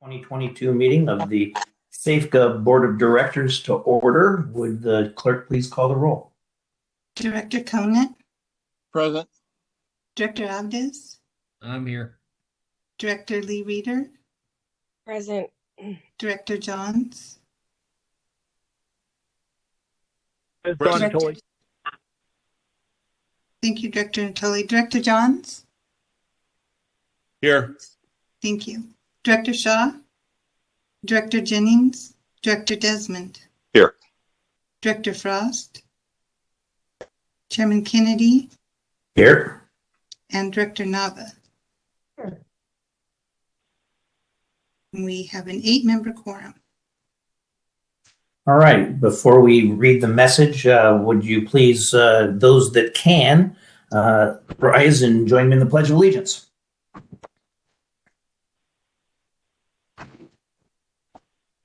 2022 meeting of the SafeGov Board of Directors to order. Would the clerk please call the roll? Director Conant. Present. Director Abdes. I'm here. Director Lee Reeder. Present. Director Johns. Present. Thank you, Director Natoli. Director Johns. Here. Thank you. Director Shaw. Director Jennings. Director Desmond. Here. Director Frost. Chairman Kennedy. Here. And Director Nava. We have an 8-member quorum. All right. Before we read the message, would you please, those that can, rise and join me in the Pledge of Allegiance.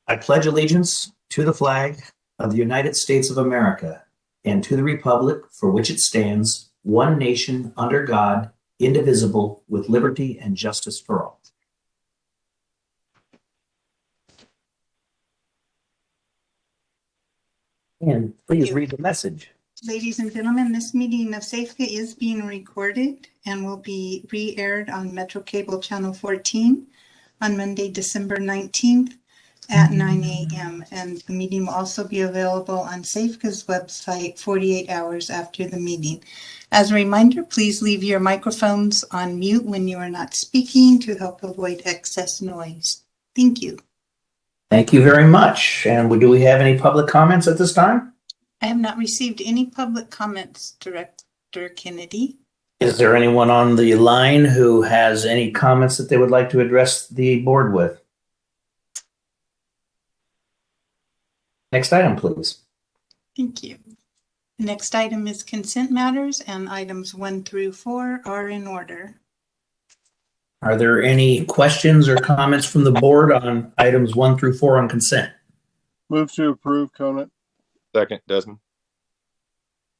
I pledge allegiance to the flag of the United States of America and to the republic for which it stands, one nation under God, indivisible, with liberty and justice for all. And please read the message. Ladies and gentlemen, this meeting of SAFEGA is being recorded and will be re-aired on Metro Cable Channel 14 on Monday, December 19th at 9 a.m. And the meeting will also be available on SAFEGA's website 48 hours after the meeting. As a reminder, please leave your microphones on mute when you are not speaking to help avoid excess noise. Thank you. Thank you very much. And do we have any public comments at this time? I have not received any public comments, Director Kennedy. Is there anyone on the line who has any comments that they would like to address the board with? Next item, please. Thank you. The next item is consent matters, and items 1 through 4 are in order. Are there any questions or comments from the board on items 1 through 4 on consent? Move to approve, Conant. Second, Desmond.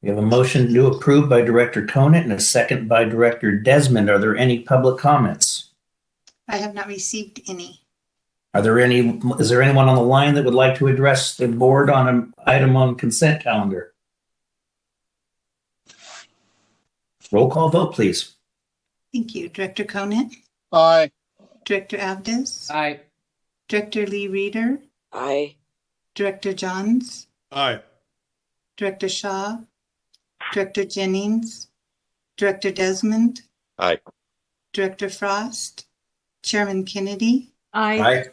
We have a motion to approve by Director Conant and a second by Director Desmond. Are there any public comments? I have not received any. Is there anyone on the line that would like to address the board on an item on consent calendar? Roll call vote, please. Thank you. Director Conant. Aye. Director Abdes. Aye. Director Lee Reeder. Aye. Director Johns. Aye. Director Shaw. Director Jennings. Director Desmond. Aye. Director Frost. Chairman Kennedy. Aye.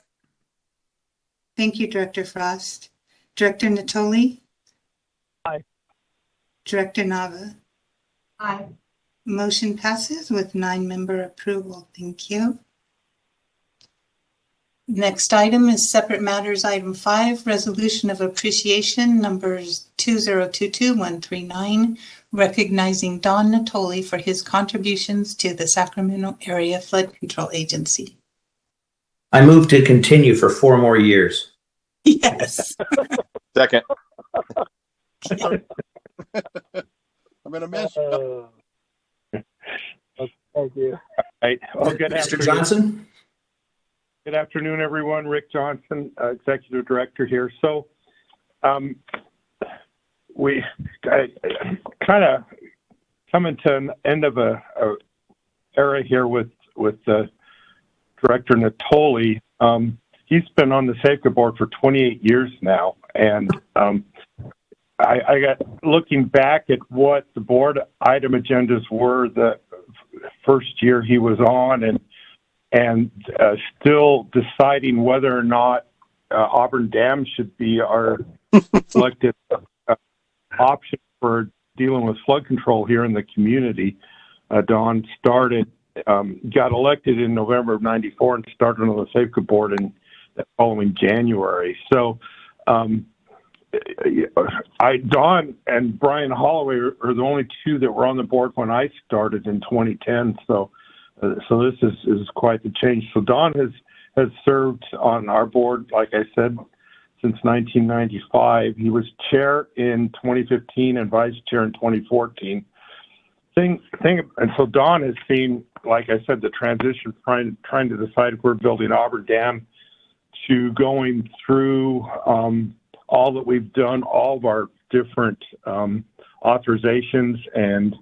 Thank you, Director Frost. Director Natoli. Aye. Director Nava. Aye. Motion passes with 9-member approval. Thank you. Next item is separate matters. Item 5, resolution of appreciation numbers 2022139, recognizing Don Natoli for his contributions to the Sacramento Area Flood Control Agency. I move to continue for 4 more years. Yes. Second. I'm gonna miss you. Thank you. All right. Well, good Mr. afternoon. Johnson? Good afternoon, everyone. Rick Johnson, Executive Director here. So we kind of coming to an end of a era here with Director Natoli. He's been on the SAFEGA board for 28 years now, and I got looking back at what the board item agendas were the first year he was on, and still deciding whether or not Auburn Dam should be our selected option for dealing with flood control here in the community. Don got elected in November of '94 and started on the SAFEGA board in the following January. So Don and Brian Holloway are the only 2 that were on the board when I started in 2010. So this is quite the change. So Don has served on our board, like I said, since 1995. He was chair in 2015 and vice chair in 2014. And so Don has seen, like I said, the transition trying to decide if we're building Auburn Dam to going through all that we've done, all of our different authorizations and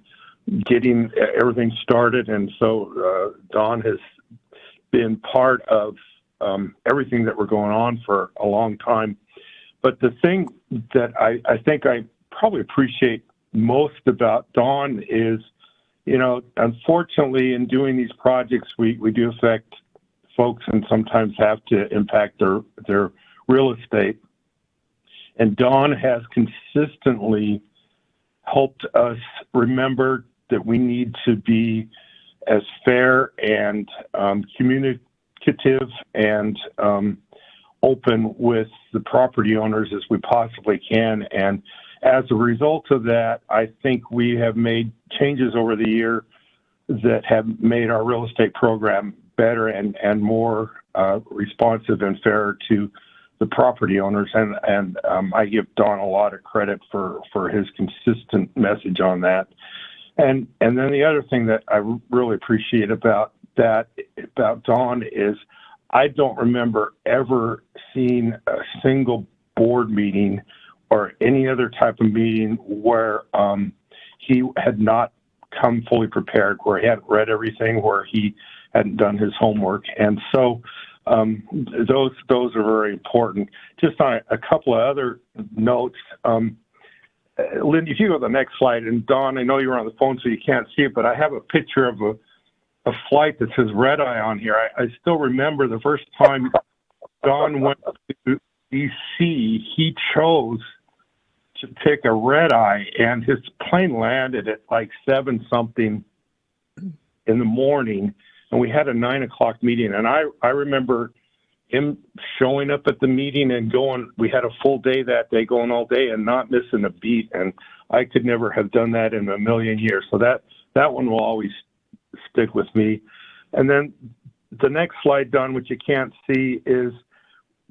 getting everything started. And so Don has been part of everything that we're going on for a long time. But the thing that I think I probably appreciate most about Don is, you know, unfortunately in doing these projects, we do affect folks and sometimes have to impact their real estate. And Don has consistently helped us remember that we need to be as fair and communicative and open with the property owners as we possibly can. And as a result of that, I think we have made changes over the year that have made our real estate program better and more responsive and fair to the property owners. And I give Don a lot of credit for his consistent message on that. And then the other thing that I really appreciate about Don is I don't remember ever seeing a single board meeting or any other type of meeting where he had not come fully prepared, where he hadn't read everything, where he hadn't done his homework. And so those are very important. Just on a couple of other notes, Lindy, if you go to the next slide, and Don, I know you're on the phone so you can't see it, but I have a picture of a flight that says red eye on here. I still remember the first time Don went to DC, he chose to pick a red eye, and his plane landed at like 7-something in the morning, and we had a 9 o'clock meeting. And I remember him showing up at the meeting and going, we had a full day that day, going all day and not missing a beat. And I could never have done that in a million years. So that one will always stick with me. And then the next slide, Don, which you can't see, is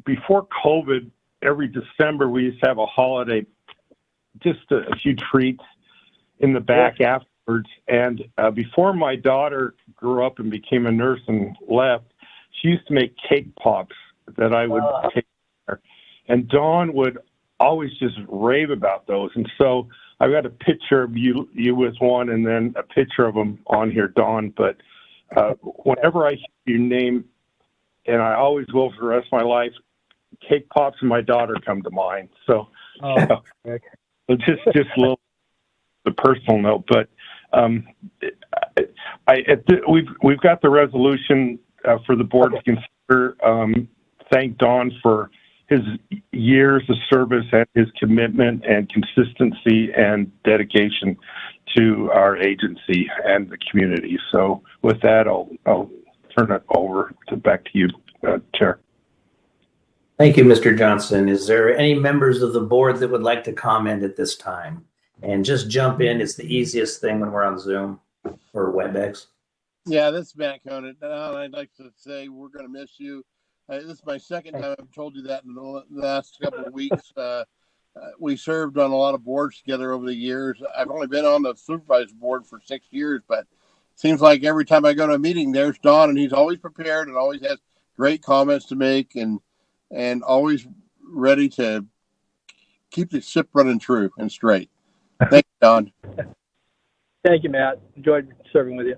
before COVID, every December we used to have a holiday, just a few treats in the back afterwards. And before my daughter grew up and became a nurse and left, she used to make cake pops that I would take there. And Dawn would always just rave about those. And so I've got a picture of you with one and then a picture of them on here, Dawn. But whenever I hear your name, and I always will for the rest of my life, cake pops and my daughter come to mind. So, just a little the personal note. But we've got the resolution for the board to consider. Thank Don for his years of service and his commitment and consistency and dedication to our agency and the community. So with that, I'll turn it over back to you, Chair. Thank you, Mr. Johnson. Is there any members of the board that would like to comment at this time? And just jump in. It's the easiest thing when we're on Zoom or WebEx. Yeah, this is Matt Conant. I'd like to say we're going to miss you. This is my second time I've told you that in the last couple of weeks. We served on a lot of boards together over the years. I've only been on the supervisor's board for 6 years, but it seems like every time I go to a meeting, there's Don, and he's always prepared and always has great comments to make and always ready to keep the ship running true and straight. Thank you, Don. Thank you, Matt. Enjoyed serving with you.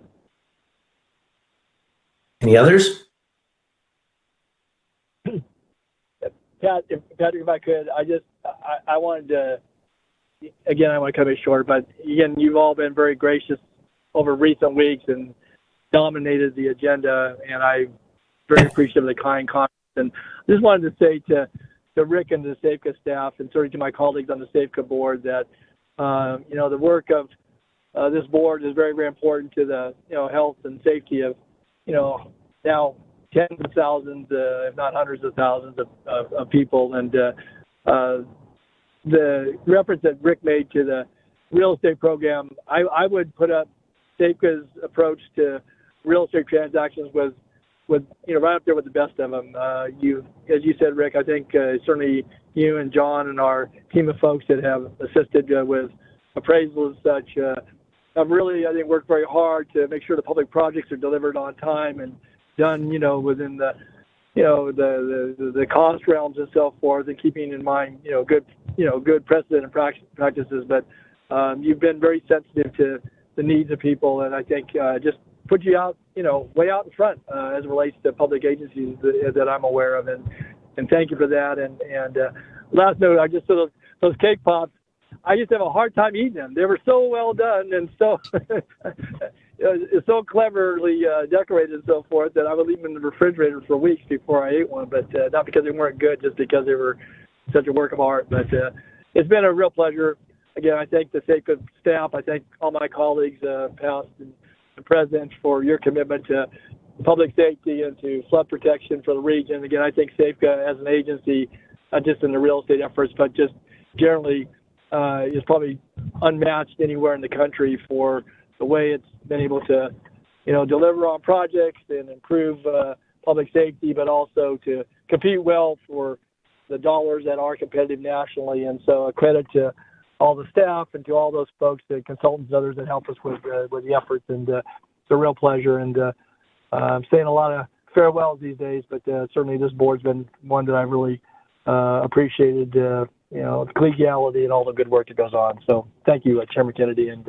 Any others? Patrick, if I could, I wanted to, again, I want to cut it short, but again, you've all been very gracious over recent weeks and dominated the agenda, and I'm very appreciative of the kind comments. And I just wanted to say to Rick and the SAFCA staff, and certainly to my colleagues on the SAFCA board, that the work of this board is very, very important to the health and safety of now tens of thousands, if not hundreds of thousands of people. And the reference that Rick made to the real estate program, I would put up SAFCA's approach to real estate transactions with right up there with the best of them. As you said, Rick, I think certainly you and John and our team of folks that have assisted with appraisal and such have really, I think, worked very hard to make sure the public projects are delivered on time and done, within the the cost realms and so forth, and keeping in mind, good precedent and practices. But you've been very sensitive to the needs of people, and I think just put you out, way out in front as it relates to public agencies that I'm aware of, and thank you for that. And last note, I just sort of those cake pops. I just have a hard time eating them. They were so well done and so so cleverly decorated and so forth that I would leave them in the refrigerator for weeks before I ate one. But not because they weren't good, just because they were such a work of art. But it's been a real pleasure. Again, I thank the SAFCA staff. I thank all my colleagues, past and present, for your commitment to public safety and to flood protection for the region. Again, I think SAFCA as an agency, not just in the real estate efforts, but just generally, is probably unmatched anywhere in the country for the way it's been able to, deliver on projects and improve public safety, but also to compete well for the dollars that are competitive nationally. And so a credit to all the staff and to all those folks, the consultants and others that help us with the efforts. And it's a real pleasure. And I'm saying a lot of farewells these days, but certainly this board's been one that I really appreciated, the collegiality and all the good work that goes on. So thank you, Chairman Kennedy, and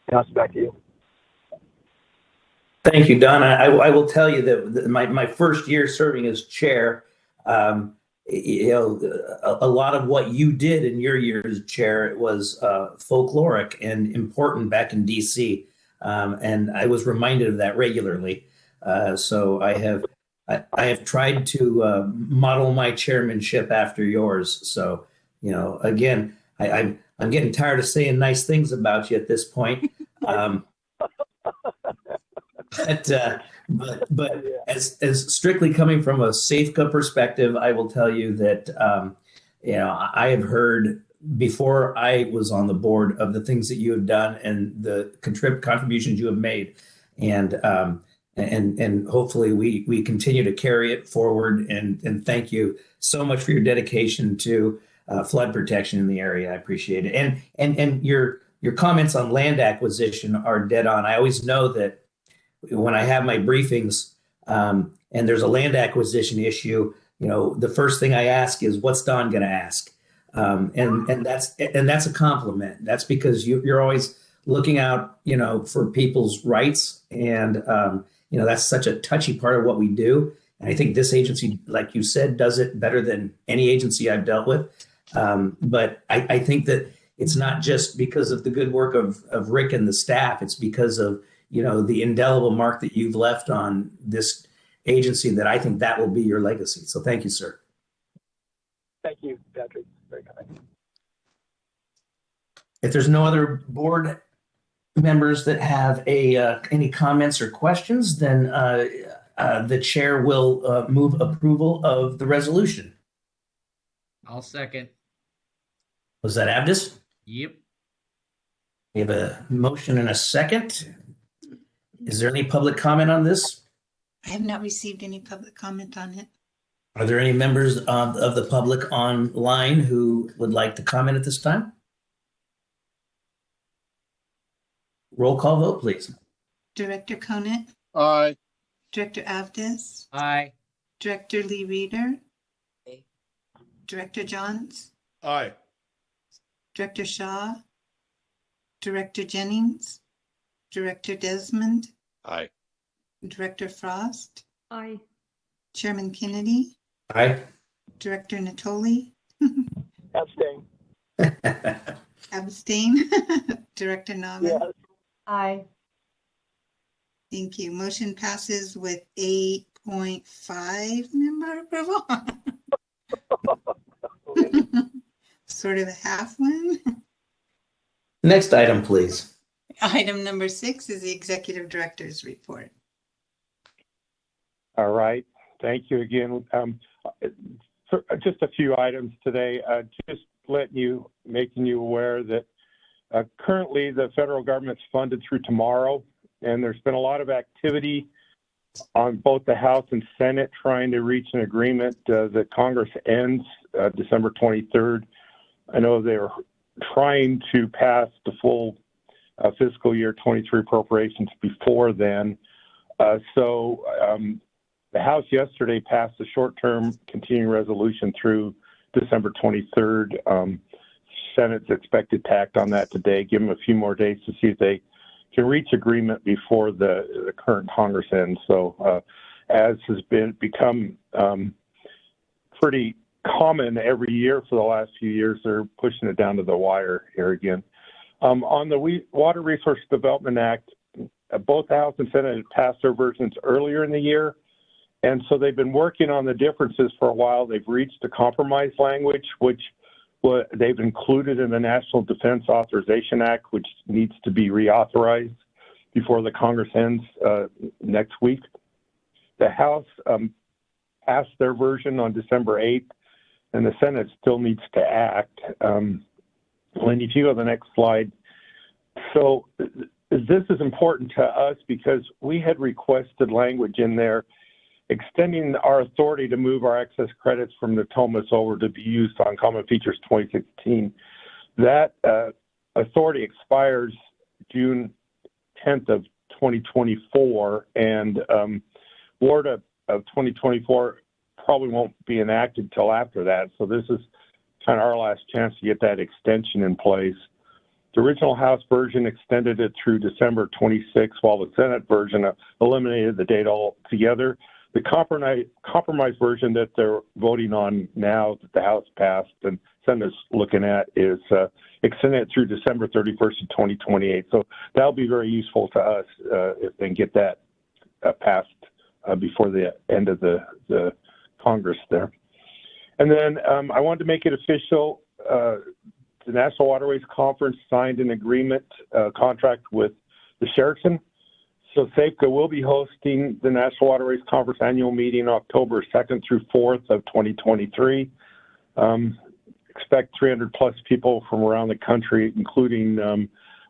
pass it back to you. Thank you, Don. I will tell you that my first year serving as chair, a lot of what you did in your year as chair was folkloric and important back in DC, and I was reminded of that regularly. So I have tried to model my chairmanship after yours. So again, I'm getting tired of saying nice things about you at this point. But as strictly coming from a SAFCA perspective, I will tell you that I have heard before I was on the board of the things that you have done and the contributions you have made, and hopefully we continue to carry it forward. And thank you so much for your dedication to flood protection in the area. I appreciate it. And your comments on land acquisition are dead on. I always know that when I have my briefings and there's a land acquisition issue, the first thing I ask is, what's Don going to ask? And that's a compliment. That's because you're always looking out, for people's rights. And, that's such a touchy part of what we do. And I think this agency, like you said, does it better than any agency I've dealt with. But I think that it's not just because of the good work of Rick and the staff. It's because of, the indelible mark that you've left on this agency, that I think that will be your legacy. So thank you, sir. Thank you, Patrick. Very kind. If there's no other board members that have any comments or questions, then the chair will move approval of the resolution. I'll second. Was that Abdus? Yep. We have a motion and a second. Is there any public comment on this? I have not received any public comment on it. Are there any members of the public online who would like to comment at this time? Roll call vote, please. Director Conant? Aye. Director Avdis? Aye. Director Lee Reeder? Aye. Director Johns? Aye. Director Shaw? Director Jennings? Director Desmond? Aye. Director Frost? Aye. Chairman Kennedy? Aye. Director Natoli? Abstain. Abstain? Director Navin? Yes. Aye. Thank you. Motion passes with 8.5 member approval. Sort of a half one. Next item, please. Item number 6 is the executive director's report. All right. Thank you again. Just a few items today. Just making you aware that currently the federal government's funded through tomorrow, and there's been a lot of activity on both the House and Senate trying to reach an agreement that Congress ends December 23rd. I know they're trying to pass the full fiscal year 23 appropriations before then. So The House yesterday passed a short-term continuing resolution through December 23rd. Senate's expected to act on that today. Give them a few more days to see if they can reach agreement before the current Congress ends. So, as has become pretty common every year for the last few years, they're pushing it down to the wire here again. On the Water Resource Development Act, both the House and Senate had passed their versions earlier in the year, and so they've been working on the differences for a while. They've reached a compromise language, which they've included in the National Defense Authorization Act, which needs to be reauthorized before the Congress ends next week. The House passed their version on December 8th, and the Senate still needs to act. Lindy, if you go to the next slide. So this is important to us because we had requested language in there extending our authority to move our excess credits from the TOMAS over to be used on Common Features 2016. That authority expires June 10th of 2024, and WARDA of 2024 probably won't be enacted till after that. So this is kind of our last chance to get that extension in place. The original House version extended it through December 26, while the Senate version eliminated the date altogether. The compromise version that they're voting on now that the House passed and Senate's looking at is extended through December 31st of 2028. So that'll be very useful to us if they can get that passed before the end of the Congress there. And then I wanted to make it official. The National Waterways Conference signed an agreement contract with the Sheraton. So SAFCA will be hosting the National Waterways Conference annual meeting October 2nd through 4th of 2023. Expect 300 plus people from around the country, including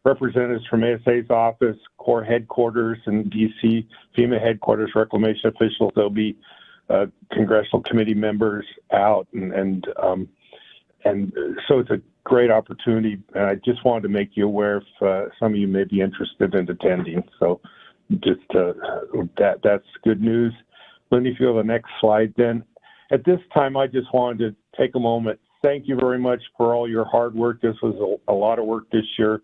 representatives from ASA's office, Corps headquarters in DC, FEMA headquarters, reclamation officials. There'll be congressional committee members out, and so it's a great opportunity. And I just wanted to make you aware if some of you may be interested in attending. So just that's good news. Lindy, if you go to the next slide, then. At this time, I just wanted to take a moment. Thank you very much for all your hard work. This was a lot of work this year,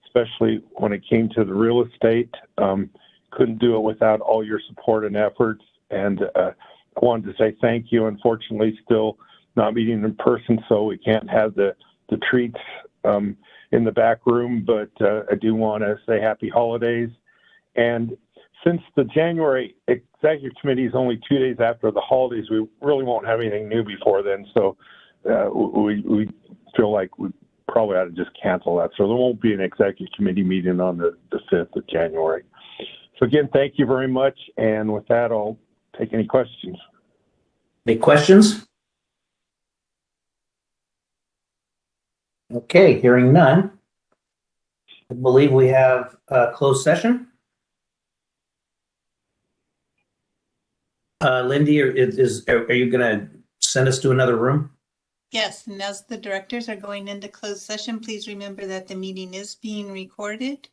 especially when it came to the real estate. Couldn't do it without all your support and efforts. And I wanted to say thank you. Unfortunately, still not meeting in person, so we can't have the treats in the back room, but I do want to say happy holidays. And since the January Executive Committee is only 2 days after the holidays, we really won't have anything new before then. So we feel like we probably ought to just cancel that. So there won't be an Executive Committee meeting on the 5th of January. So again, thank you very much. And with that, I'll take any questions. Any questions? Okay, hearing none. I believe we have a closed session. Lindy, are you going to send us to another room? Yes, and as the directors are going into closed session, please remember that the meeting is being recorded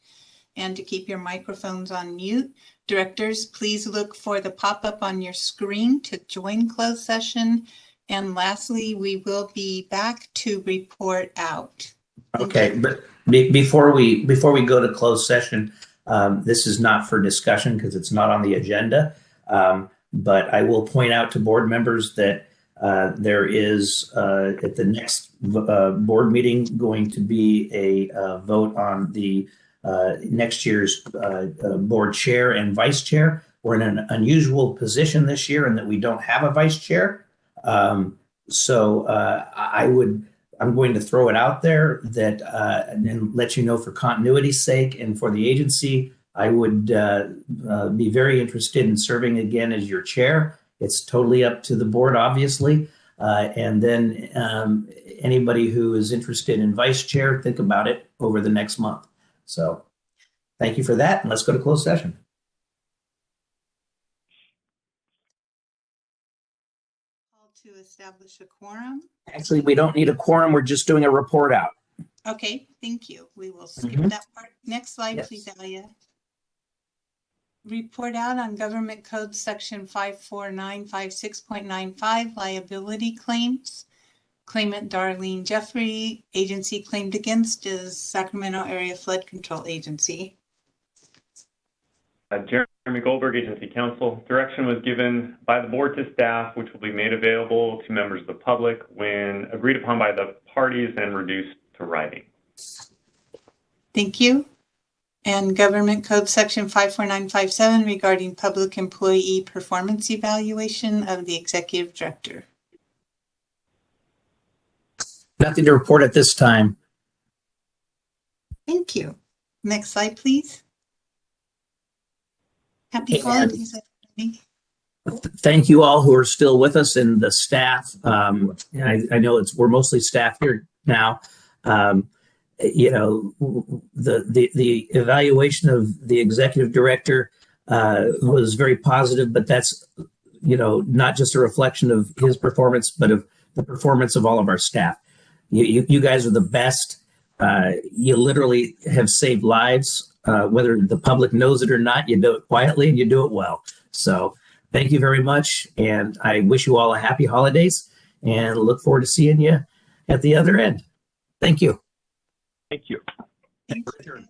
and to keep your microphones on mute. Directors, please look for the pop-up on your screen to join closed session. And lastly, we will be back to report out. Okay, but before we go to closed session, this is not for discussion because it's not on the agenda. But I will point out to board members that there is at the next board meeting going to be a vote on the next year's board chair and vice chair. We're in an unusual position this year in that we don't have a vice chair. So I'm going to throw it out there that and let you know for continuity's sake and for the agency, I would be very interested in serving again as your chair. It's totally up to the board, obviously. And then anybody who is interested in vice chair, think about it over the next month. So thank you for that. And let's go to closed session. To establish a quorum. Actually, we don't need a quorum. We're just doing a report out. Okay, thank you. We will skip that part. Next slide, Yes. please, Alia. report out on Government Code Section 54956.95 liability claims. Claimant Darlene Jeffrey, agency claimed against is Sacramento Area Flood Control Agency. Jeremy Goldberg, Agency Counsel. Direction was given by the board to staff, which will be made available to members of the public when agreed upon by the parties and reduced to writing. Thank you. And Government Code Section 54957 regarding public employee performance evaluation of the Executive Director. Nothing to report at this time. Thank you. Next slide, please. Happy And holidays, everybody. thank you all who are still with us and the staff. I know we're mostly staff here now. You know, the evaluation of the executive director was very positive, but that's, you know, not just a reflection of his performance, but of the performance of all of our staff. You guys are the best. You literally have saved lives. Whether the public knows it or not, you do it quietly and you do it well. So thank you very much. And I wish you all a happy holidays and look forward to seeing you at the other end. Thank you. Thank you. Thank you.